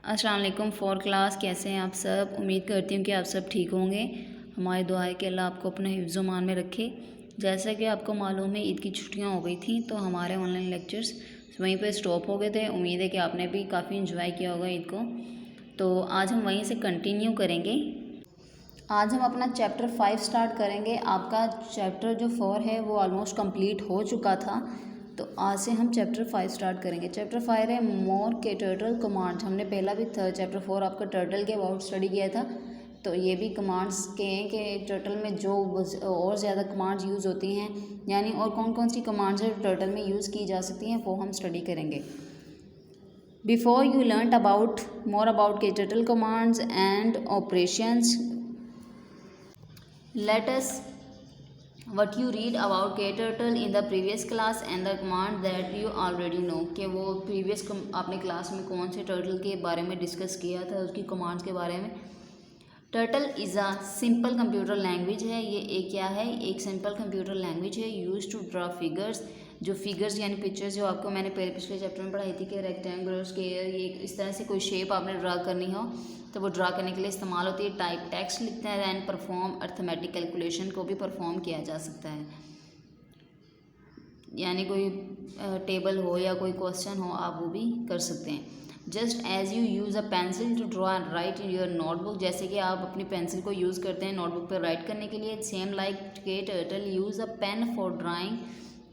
अस्सलाम वालेकुम for class, कैसे हैं आप सब। उम्मीद करती हूँ कि आप सब ठीक होंगे। हमारी दुआ है कि अल्लाह आपको अपने हिफ्ज़-ओ-मान में रखे। जैसा कि आपको मालूम है, ईद की छुट्टियाँ हो गई थी तो हमारे ऑनलाइन लेक्चर्स वहीं पे स्टॉप हो गए थे। उम्मीद है कि आपने भी काफ़ी इंजॉय किया होगा ईद को। तो आज हम वहीं से कंटिन्यू करेंगे। आज हम अपना चैप्टर 5 स्टार्ट करेंगे। आपका चैप्टर जो 4 है वो ऑलमोस्ट कंप्लीट हो चुका था, तो आज से हम चैप्टर 5 स्टार्ट करेंगे। चैप्टर 5 है मोर के टर्टल कमांड्स। हमने पहला भी था चैप्टर 4 आपका टर्टल के अबाउट स्टडी किया था, तो ये भी कमांड्स के हैं कि टर्टल में जो और ज़्यादा कमांड्स यूज़ होती हैं, यानी और कौन कौन सी कमांड्स है टर्टल में यूज़ की जा सकती हैं, वो हम स्टडी करेंगे। Before you learn about more about के turtle commands and operations, let us what you read about KTurtle in the previous class and the command that you already know, कि वो प्रीवियस आपने क्लास में कौन से turtle के बारे में डिस्कस किया था, उसकी कमांड्स के बारे में। Turtle is a simple computer language है। ये एक क्या है, एक सिंपल कंप्यूटर लैंग्वेज है यूज टू ड्रा फिगर्स। जो फिगर्स यानी पिक्चर्स जो आपको मैंने पहले पिछले चैप्टर में पढ़ाई थी कि रेक्टेंगुलर स्क्वायर, ये इस तरह से कोई शेप आपने ड्रा करनी हो तो वो ड्रा करने के लिए इस्तेमाल होती है। टाइप टेक्स्ट लिखते हैं एंड परफॉर्म अर्थमेटिक कैलकुलेशन को भी परफॉर्म किया जा सकता है, यानी कोई टेबल हो या कोई क्वेश्चन हो आप वो भी कर सकते हैं। Just as you use a pencil to draw and write in your notebook, जैसे कि आप अपनी पेंसिल को यूज़ करते हैं नोटबुक पर राइट करने के लिए। सेम लाइक के turtle use a pen for drawing,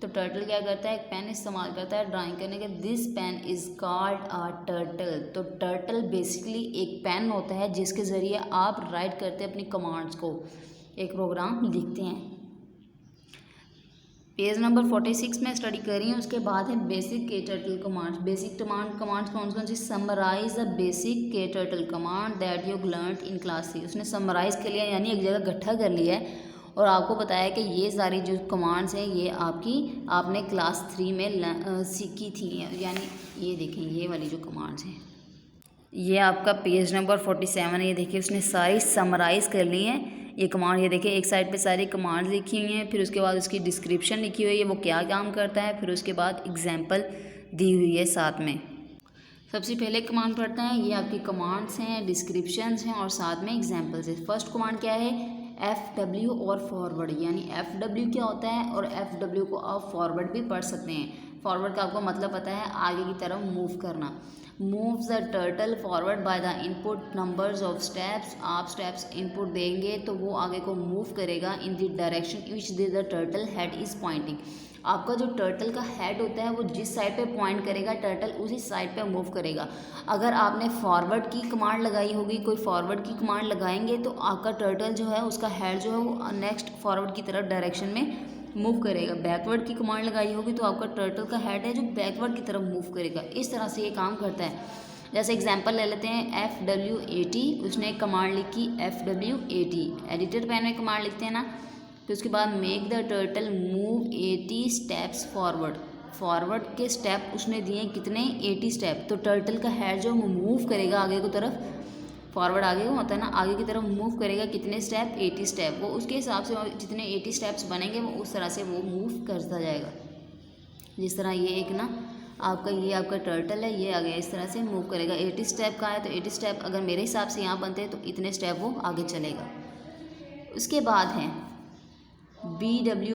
तो टर्टल क्या करता है, एक पेन इस्तेमाल करता है ड्राइंग करने के। This pen is called a turtle, तो टर्टल बेसिकली एक पेन होता है जिसके ज़रिए आप राइट करते हैं अपनी कमांड्स को, एक प्रोग्राम लिखते हैं। पेज नंबर 46 में स्टडी कर रही हूँ। उसके बाद है बेसिक के टर्टल कमांड्स। बेसिक कमांड्स कौन कौन सी, समराइज द बेसिक के turtle command that you learned in class 3। उसने समराइज कर लिया, यानी एक जगह इकट्ठा कर लिया है और आपको बताया कि ये सारी जो कमांड्स हैं ये आपने क्लास 3 में सीखी थी, यानी ये देखें ये वाली जो कमांड्स हैं, ये आपका पेज नंबर 47 है। ये देखिए उसने सारी समराइज़ कर ली हैं ये कमांड। ये देखिए एक साइड पे सारी कमांड लिखी हुई हैं, फिर उसके बाद उसकी डिस्क्रिप्शन लिखी हुई है वो क्या काम करता है, फिर उसके बाद एग्जाम्पल दी हुई है साथ में। सबसे पहले कमांड पढ़ते हैं, ये आपकी कमांड्स हैं, डिस्क्रिप्शंस हैं और साथ में एग्जाम्पल्स है। फर्स्ट कमांड क्या है, FW और फॉरवर्ड, यानी FW क्या होता है और FW को आप फॉरवर्ड भी पढ़ सकते हैं। फॉरवर्ड का आपको मतलब पता है, आगे की तरफ मूव करना। Move the turtle forward bye the input numbers of steps, आप स्टेप्स इनपुट देंगे तो वो आगे को मूव करेगा in the direction which the turtle head is Poynting. आपका जो टर्टल का हेड होता है वो जिस साइड पे पॉइंट करेगा टर्टल उसी साइड पे मूव करेगा। अगर आपने फॉरवर्ड की कमांड लगाई होगी, कोई फॉरवर्ड की कमांड लगाएंगे तो आपका टर्टल जो है उसका हेड जो है वो नेक्स्ट फॉरवर्ड की तरफ डायरेक्शन में मूव करेगा। बैकवर्ड की कमांड लगाई होगी तो आपका टर्टल का हेड है जो बैकवर्ड की तरफ मूव करेगा। इस तरह से ये काम करता है। जैसे एग्जांपल ले लेते हैं, FW80, उसने एक कमांड लिखी FW80, एडिटर पैन में कमांड लिखते हैं ना, तो उसके बाद make the turtle move 80 steps forward. Forward के स्टेप उसने दिए कितने, 80 स्टेप। तो टर्टल का हेड जो मूव करेगा आगे की तरफ, फॉरवर्ड आगे होता है ना, आगे की तरफ मूव करेगा कितने स्टेप, 80 स्टेप। वो उसके हिसाब से जितने 80 स्टेप्स बनेंगे वो उस तरह से वो मूव करता जाएगा। जिस तरह ये एक ना ये आपका टर्टल है, ये आगे इस तरह से मूव करेगा। 80 स्टेप का है तो 80 स्टेप अगर मेरे हिसाब से यहाँ बनते हैं तो इतने स्टेप वो आगे चलेगा। उसके बाद है BW,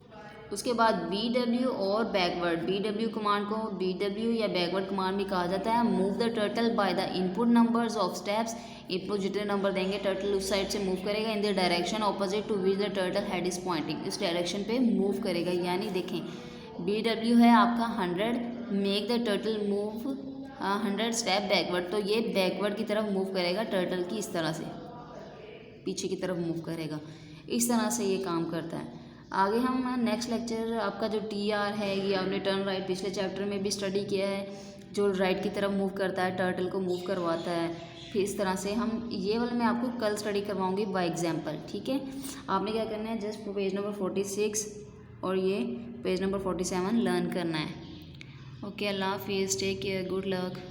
उसके बाद BW और बैकवर्ड। BW कमांड को BW या बैकवर्ड कमांड भी कहा जाता है। Move the turtle by the input numbers of steps, input जितने नंबर देंगे टर्टल उस साइड से मूव करेगा। In the direction opposite to which the turtle head is pointing, इस डायरेक्शन पे मूव करेगा। यानी देखें BW है आपका 100, make the turtle move 100 step backward, तो ये बैकवर्ड की तरफ मूव करेगा टर्टल की, इस तरह से पीछे की तरफ मूव करेगा। इस तरह से ये काम करता है। आगे हम नेक्स्ट लेक्चर आपका जो TR है, ये आपने टर्न राइट पिछले चैप्टर में भी स्टडी किया है, जो राइट की तरफ मूव करता है टर्टल को मूव करवाता है। फिर इस तरह से हम ये वाला मैं आपको कल स्टडी करवाऊंगी बाय एग्जांपल, ठीक है। आपने क्या करना है, जस्ट पेज नंबर 46 और ये पेज नंबर 47 लर्न करना है। ओके, अल्लाह हाफिज़, टेक केयर, गुड लक।